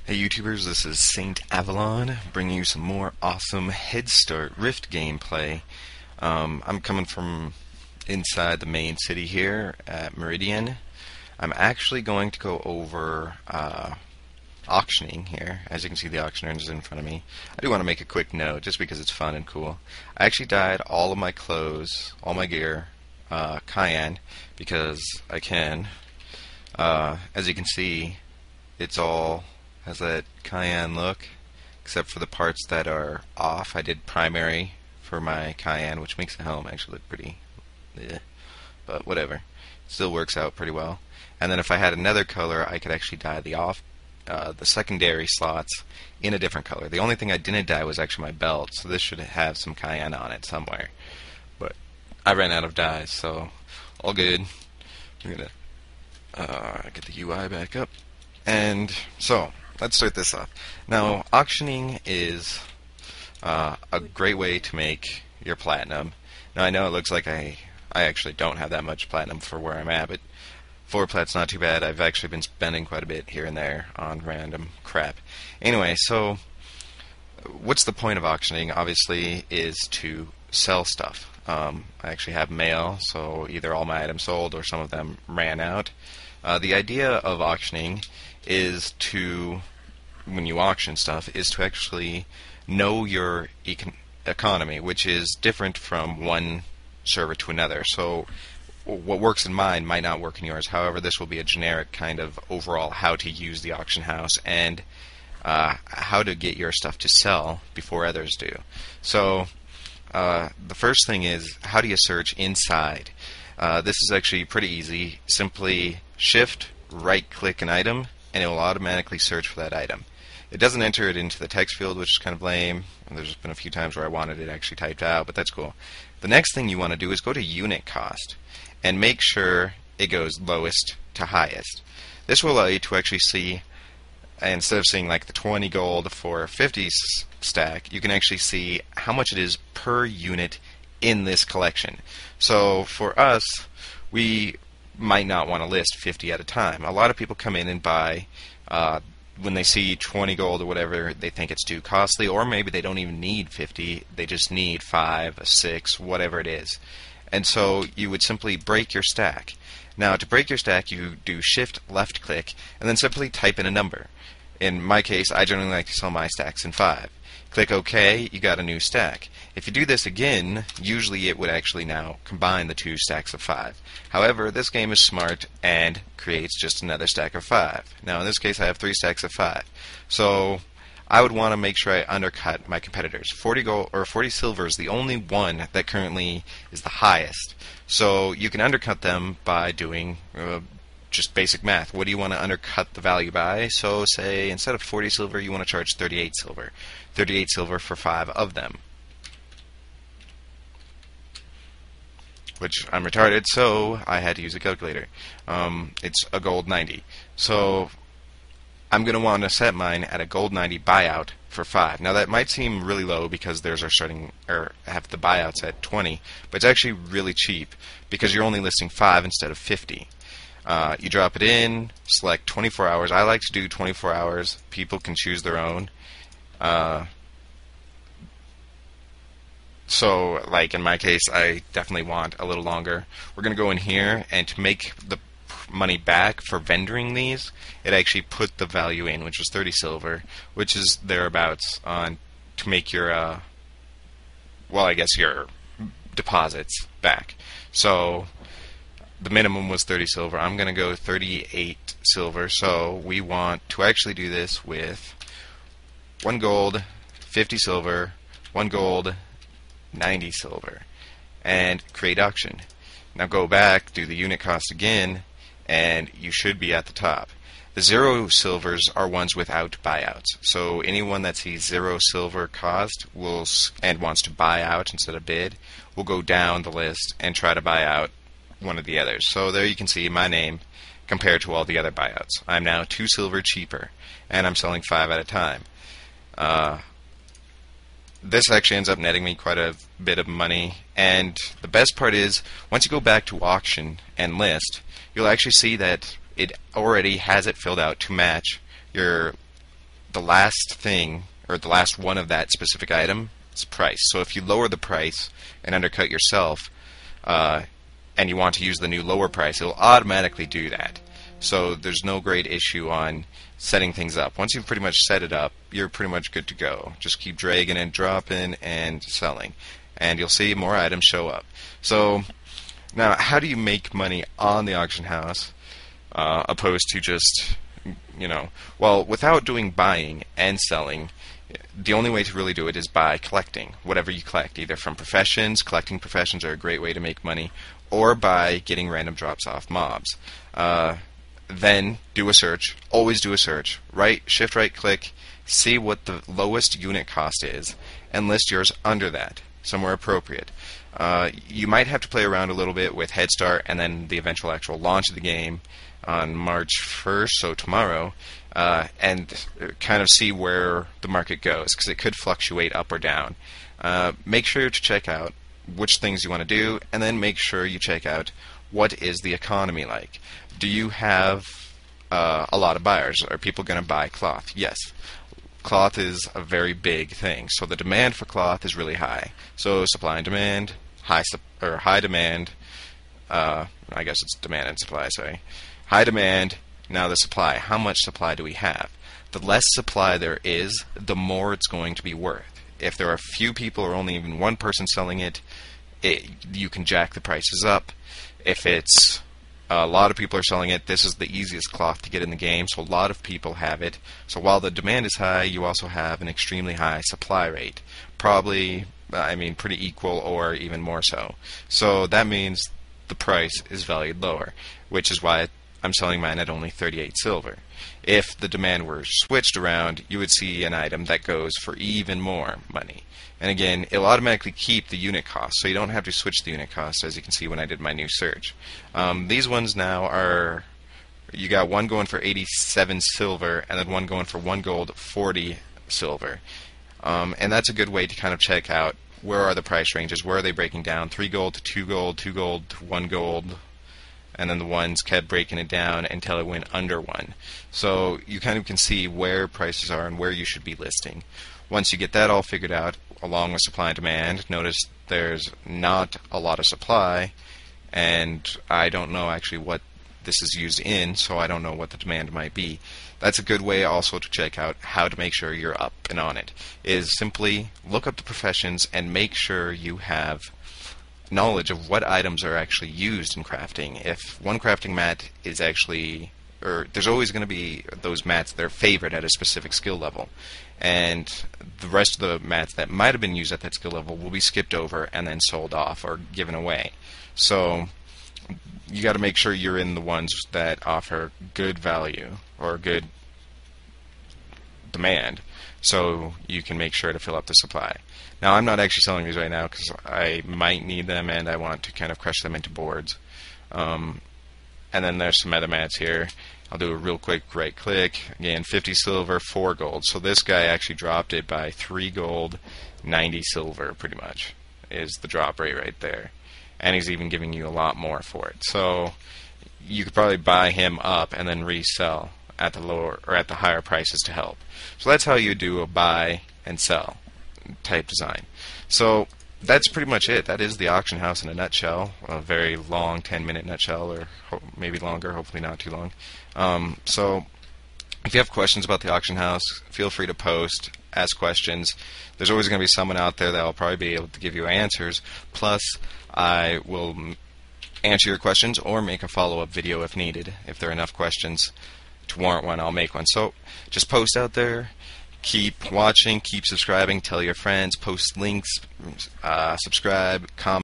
Hey YouTubers, this is Saint Avalon bringing you some more awesome Headstart Rift gameplay. I'm coming from inside the main city here at Meridian. I'm actually going to go over auctioning here. As you can see, the auctioneer is in front of me. I do want to make a quick note just because it's fun and cool. I actually dyed all of my clothes, all my gear, cayenne because I can. As you can see, it's all has that cayenne look, except for the parts that are off. I did primary for my cayenne, which makes the helm actually look pretty, but whatever. It still works out pretty well. And then if I had another color, I could actually dye the secondary slots in a different color. The only thing I didn't dye was actually my belt, so this should have some cayenne on it somewhere. But I ran out of dyes, so all good. I'm gonna get the UI back up. And so, let's start this off. Now, auctioning is a great way to make your platinum. Now, I know it looks like I actually don't have that much platinum for where I'm at, but 4 plat's not too bad. I've actually been spending quite a bit here and there on random crap. Anyway, so what's the point of auctioning? Obviously, is to sell stuff. I actually have mail, so either all my items sold or some of them ran out. The idea of auctioning is to, when you auction stuff, is to actually know your economy, which is different from one server to another. So what works in mine might not work in yours. However, this will be a generic kind of overall how to use the auction house and how to get your stuff to sell before others do. So the first thing is, how do you search inside? This is actually pretty easy. Simply shift right click an item and it will automatically search for that item. It doesn't enter it into the text field, which is kind of lame. And there's been a few times where I wanted it actually typed out, but that's cool. The next thing you want to do is go to unit cost and make sure it goes lowest to highest. This will allow you to actually see, instead of seeing like the 20 gold for a 50 stack, you can actually see how much it is per unit in this collection. So for us, we might not want to list 50 at a time. A lot of people come in and buy when they see 20 gold or whatever, they think it's too costly, or maybe they don't even need 50, they just need 5, 6, whatever it is. And so you would simply break your stack. Now, to break your stack, you do shift left click and then simply type in a number. In my case, I generally like to sell my stacks in 5. Click OK, you got a new stack. If you do this again, usually it would actually now combine the 2 stacks of 5. However, this game is smart and creates just another stack of 5. Now, in this case, I have 3 stacks of 5. So I would want to make sure I undercut my competitors. 40 gold or 40 silver is the only one that currently is the highest. So you can undercut them by doing just basic math. What do you want to undercut the value by? So say instead of 40 silver, you want to charge 38 silver. 38 silver for 5 of them. Which I'm retarded, so I had to use a calculator. It's a gold 90. So I'm going to want to set mine at a gold 90 buyout for 5. Now that might seem really low because theirs are starting or have the buyouts at 20, but it's actually really cheap because you're only listing 5 instead of 50. You drop it in, select 24 hours. I like to do 24 hours. People can choose their own. So, like in my case, I definitely want a little longer. We're going to go in here, and to make the money back for vendoring these, it actually put the value in, which was 30 silver, which is thereabouts on to make your, well, I guess your deposits back. So the minimum was 30 silver. I'm going to go 38 silver. So we want to actually do this with 1 gold, 50 silver, 1 gold, 90 silver, and create auction. Now go back, do the unit cost again, and you should be at the top. The 0 silvers are ones without buyouts. So anyone that sees 0 silver cost and wants to buy out instead of bid will go down the list and try to buy out one of the others. So there you can see my name compared to all the other buyouts. I'm now 2 silver cheaper, and I'm selling 5 at a time. This actually ends up netting me quite a bit of money, and the best part is, once you go back to auction and list, you'll actually see that it already has it filled out to match your the last thing, or the last one of that specific item, is price. So if you lower the price and undercut yourself, and you want to use the new lower price, it'll automatically do that. So there's no great issue on setting things up. Once you've pretty much set it up, you're pretty much good to go. Just keep dragging and dropping and selling, and you'll see more items show up. So now, how do you make money on the auction house, opposed to just, well, without doing buying and selling? The only way to really do it is by collecting whatever you collect, either from professions. Collecting professions are a great way to make money, or by getting random drops off mobs. Then do a search. Always do a search. Shift right click, see what the lowest unit cost is, and list yours under that, somewhere appropriate. You might have to play around a little bit with Headstart and then the eventual actual launch of the game on March 1st, so tomorrow, and kind of see where the market goes, because it could fluctuate up or down. Make sure to check out which things you want to do, and then make sure you check out what is the economy like. Do you have a lot of buyers? Are people going to buy cloth? Yes. Cloth is a very big thing, so the demand for cloth is really high. So supply and demand, high demand. I guess it's demand and supply. Sorry, high demand. Now the supply. How much supply do we have? The less supply there is, the more it's going to be worth. If there are few people or only even one person selling it, you can jack the prices up. If it's a lot of people are selling it, this is the easiest cloth to get in the game, so a lot of people have it. So while the demand is high, you also have an extremely high supply rate. Probably, pretty equal or even more so. So that means the price is valued lower, which is why I'm selling mine at only 38 silver. If the demand were switched around, you would see an item that goes for even more money. And again, it'll automatically keep the unit cost, so you don't have to switch the unit cost, as you can see when I did my new search. These ones now are, you got one going for 87 silver, and then one going for 1 gold, 40 silver. And that's a good way to kind of check out where are the price ranges, where are they breaking down, 3 gold to 2 gold, 2 gold to 1 gold, and then the ones kept breaking it down until it went under 1. So you kind of can see where prices are and where you should be listing. Once you get that all figured out, along with supply and demand, notice there's not a lot of supply, and I don't know actually what this is used in, so I don't know what the demand might be. That's a good way also to check out how to make sure you're up and on it, is simply look up the professions and make sure you have knowledge of what items are actually used in crafting. If one crafting mat is actually, or there's always going to be those mats that are favored at a specific skill level, and the rest of the mats that might have been used at that skill level will be skipped over and then sold off or given away. So you got to make sure you're in the ones that offer good value or good demand, so you can make sure to fill up the supply. Now, I'm not actually selling these right now because I might need them and I want to kind of crush them into boards. And then there's some other mats here. I'll do a real quick right click. Again, 50 silver, 4 gold. So this guy actually dropped it by 3 gold, 90 silver, pretty much, is the drop rate right there. And he's even giving you a lot more for it. So you could probably buy him up and then resell at the lower or at the higher prices to help. So that's how you do a buy and sell type design. So that's pretty much it. That is the auction house in a nutshell. A very long 10-minute nutshell, or maybe longer, hopefully not too long. So if you have questions about the auction house, feel free to post, ask questions. There's always going to be someone out there that will probably be able to give you answers. Plus, I will answer your questions or make a follow-up video if needed. If there are enough questions to warrant one, I'll make one. So just post out there. Keep watching, keep subscribing, tell your friends, post links, subscribe, comment.